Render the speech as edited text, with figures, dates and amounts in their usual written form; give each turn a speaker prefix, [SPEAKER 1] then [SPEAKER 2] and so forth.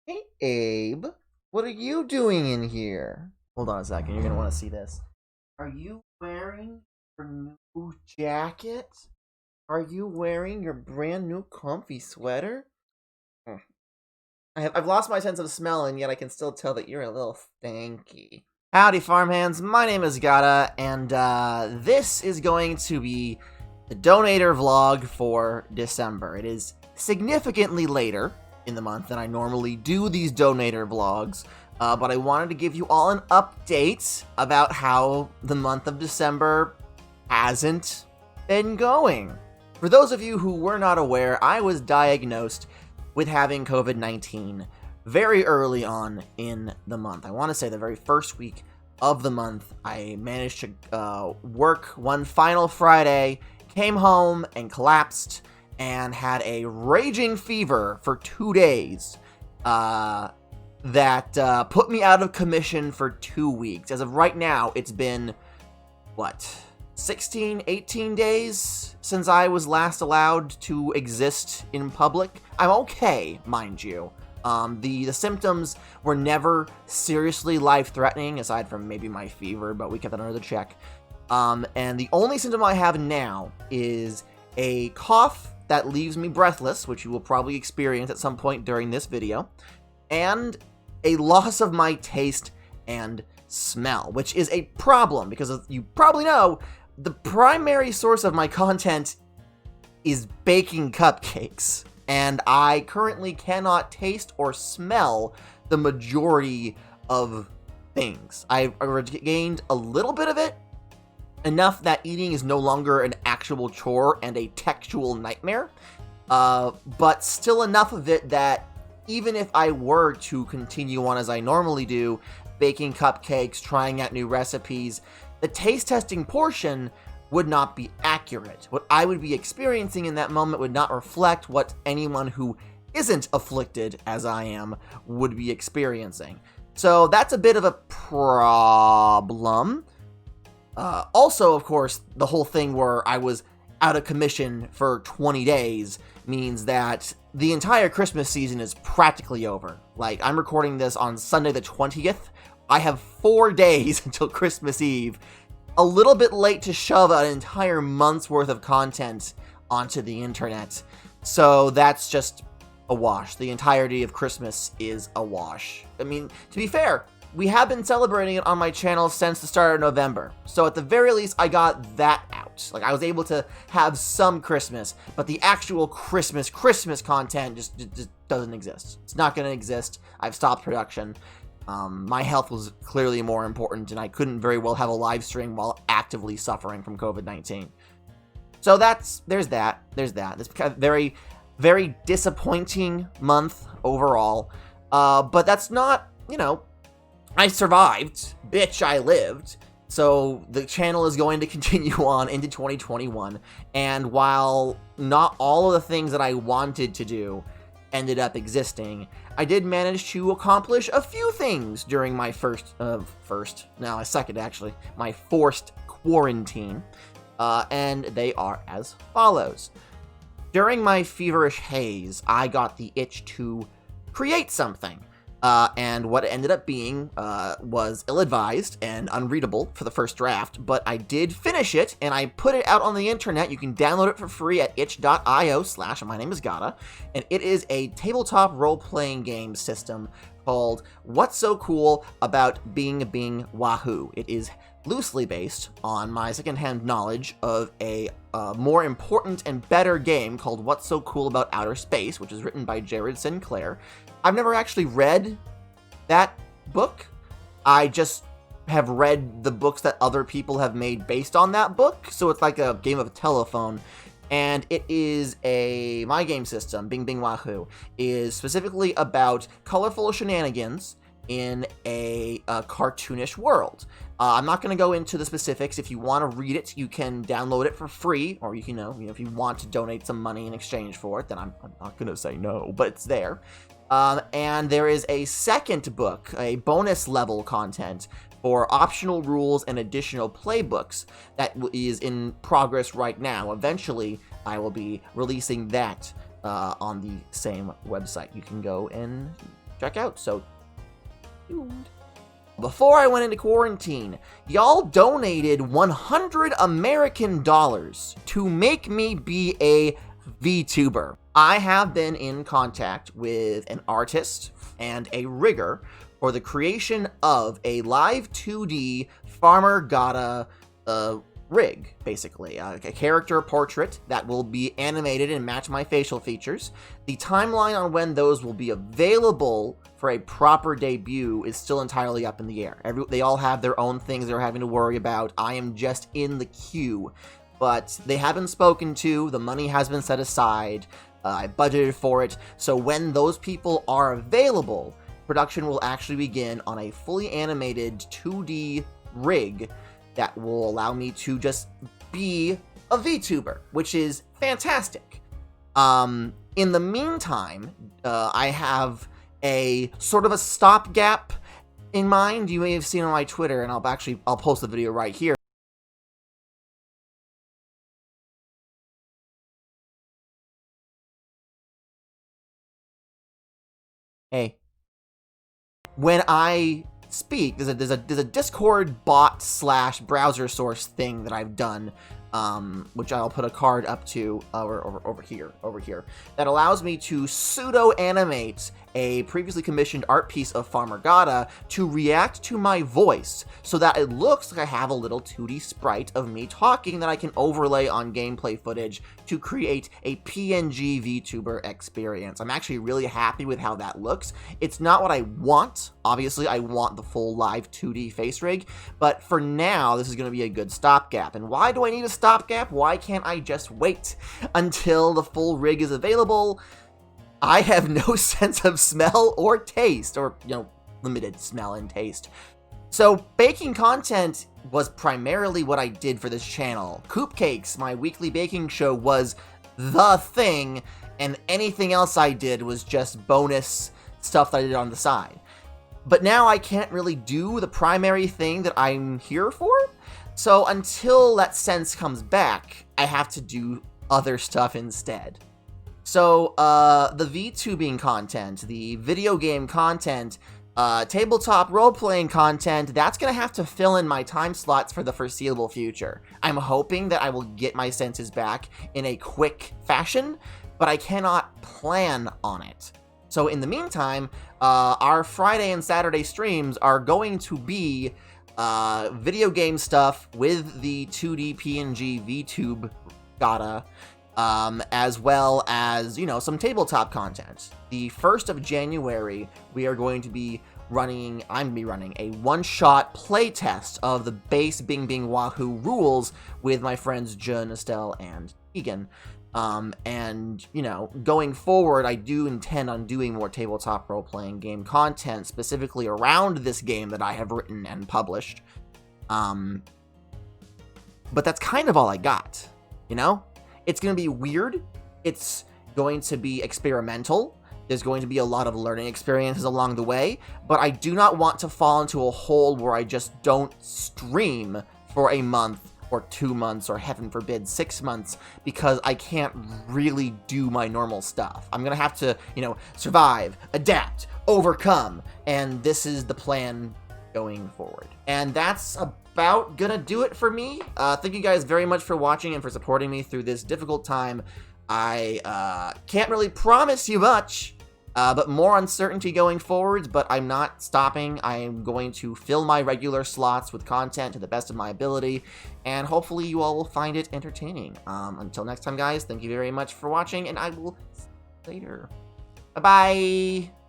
[SPEAKER 1] Hey, Abe, what are you doing in here? Hold on a second, you're gonna want to see this. Are you wearing your new jacket? Are you wearing your brand new comfy sweater? Hmm. I've lost my sense of smell, and yet I can still tell that you're a little stanky. Howdy, farmhands. My name is Gata, and this is going to be the donator vlog for December. It is significantly later in the month than I normally do these donator vlogs, but I wanted to give you all an update about how the month of December hasn't been going. For those of you who were not aware, I was diagnosed with having COVID-19 very early on in the month. I want to say the very first week of the month. I managed to work one final Friday, came home and collapsed, and had a raging fever for 2 days that put me out of commission for 2 weeks. As of right now, it's been, 16, 18 days since I was last allowed to exist in public. I'm okay, mind you. The symptoms were never seriously life-threatening, aside from maybe my fever, but we kept that under the check. And the only symptom I have now is a cough that leaves me breathless, which you will probably experience at some point during this video, and a loss of my taste and smell, which is a problem, because as you probably know, the primary source of my content is baking cupcakes, and I currently cannot taste or smell the majority of things. I've regained a little bit of it, enough that eating is no longer an actual chore and a textual nightmare, but still enough of it that even if I were to continue on as I normally do, baking cupcakes, trying out new recipes, the taste testing portion would not be accurate. What I would be experiencing in that moment would not reflect what anyone who isn't afflicted, as I am, would be experiencing. So that's a bit of a problem. Also, of course, the whole thing where I was out of commission for 20 days means that the entire Christmas season is practically over. Like, I'm recording this on Sunday the 20th. I have 4 days until Christmas Eve. A little bit late to shove an entire month's worth of content onto the internet. So that's just a wash. The entirety of Christmas is a wash. I mean, to be fair, we have been celebrating it on my channel since the start of November. So at the very least, I got that out. Like, I was able to have some Christmas, but the actual Christmas content just doesn't exist. It's not going to exist. I've stopped production. My health was clearly more important, and I couldn't very well have a live stream while actively suffering from COVID-19. So there's that. This kind of very, very disappointing month overall. But that's not, I survived. Bitch, I lived. So the channel is going to continue on into 2021. And while not all of the things that I wanted to do ended up existing, I did manage to accomplish a few things during my my forced quarantine. And they are as follows. During my feverish haze, I got the itch to create something. And what it ended up being was ill-advised and unreadable for the first draft, but I did finish it, and I put it out on the internet. You can download it for free at itch.io/mynameisgata, and it is a tabletop role-playing game system called What's So Cool About Bing Wahoo. It is loosely based on my secondhand knowledge of a more important and better game called What's So Cool About Outer Space, which is written by Jared Sinclair. I've never actually read that book. I just have read the books that other people have made based on that book, so it's like a game of telephone. And it is my game system, Bing Wahoo, is specifically about colorful shenanigans in a cartoonish world. I'm not going to go into the specifics. If you want to read it, you can download it for free, or if you want to donate some money in exchange for it, then I'm not going to say no, but it's there. And there is a second book, a bonus level content for optional rules and additional playbooks that is in progress right now. Eventually, I will be releasing that on the same website. You can go and check out. So, before I went into quarantine, y'all donated $100 American to make me be a VTuber. I have been in contact with an artist and a rigger for the creation of a live 2D Farmer Gotta rig, basically. A character portrait that will be animated and match my facial features. The timeline on when those will be available for a proper debut is still entirely up in the air. They all have their own things they're having to worry about. I am just in the queue. But they have been spoken to, the money has been set aside, I budgeted for it, so when those people are available, production will actually begin on a fully animated 2D rig that will allow me to just be a VTuber, which is fantastic. In the meantime, I have a sort of a stopgap in mind. You may have seen on my Twitter, and I'll post the video right here. Hey. When I speak, there's a Discord bot / browser source thing that I've done, which I'll put a card up to over here, that allows me to pseudo-animate a previously commissioned art piece of Farmer Gotta to react to my voice, so that it looks like I have a little 2D sprite of me talking that I can overlay on gameplay footage to create a PNG VTuber experience. I'm actually really happy with how that looks. It's not what I want. Obviously, I want the full live 2D face rig, but for now, this is going to be a good stopgap. And why do I need a stopgap? Why can't I just wait until the full rig is available? I have no sense of smell or taste, or, limited smell and taste. So, baking content was primarily what I did for this channel. Coop Cakes, my weekly baking show, was the thing, and anything else I did was just bonus stuff that I did on the side. But now I can't really do the primary thing that I'm here for, so until that sense comes back, I have to do other stuff instead. So, the VTubing content, the video game content, tabletop role-playing content, that's gonna have to fill in my time slots for the foreseeable future. I'm hoping that I will get my senses back in a quick fashion, but I cannot plan on it. So in the meantime, our Friday and Saturday streams are going to be video game stuff with the 2D PNG VTube Gotta, as well as, some tabletop content. The 1st of January, we are going to be running a one-shot playtest of the base Bing Bing Wahoo rules with my friends Jun, Estelle, and Egan. And, going forward, I do intend on doing more tabletop role-playing game content, specifically around this game that I have written and published. But that's kind of all I got, It's going to be weird. It's going to be experimental. There's going to be a lot of learning experiences along the way, but I do not want to fall into a hole where I just don't stream for a month or 2 months or, heaven forbid, 6 months, because I can't really do my normal stuff. I'm going to have to, survive, adapt, overcome, and this is the plan going forward. And that's about gonna do it for me. Thank you guys very much for watching and for supporting me through this difficult time. I can't really promise you much, but more uncertainty going forward, but I'm not stopping. I am going to fill my regular slots with content to the best of my ability, and hopefully you all will find it entertaining. Until next time, guys, thank you very much for watching, and I will see you later. Bye-bye!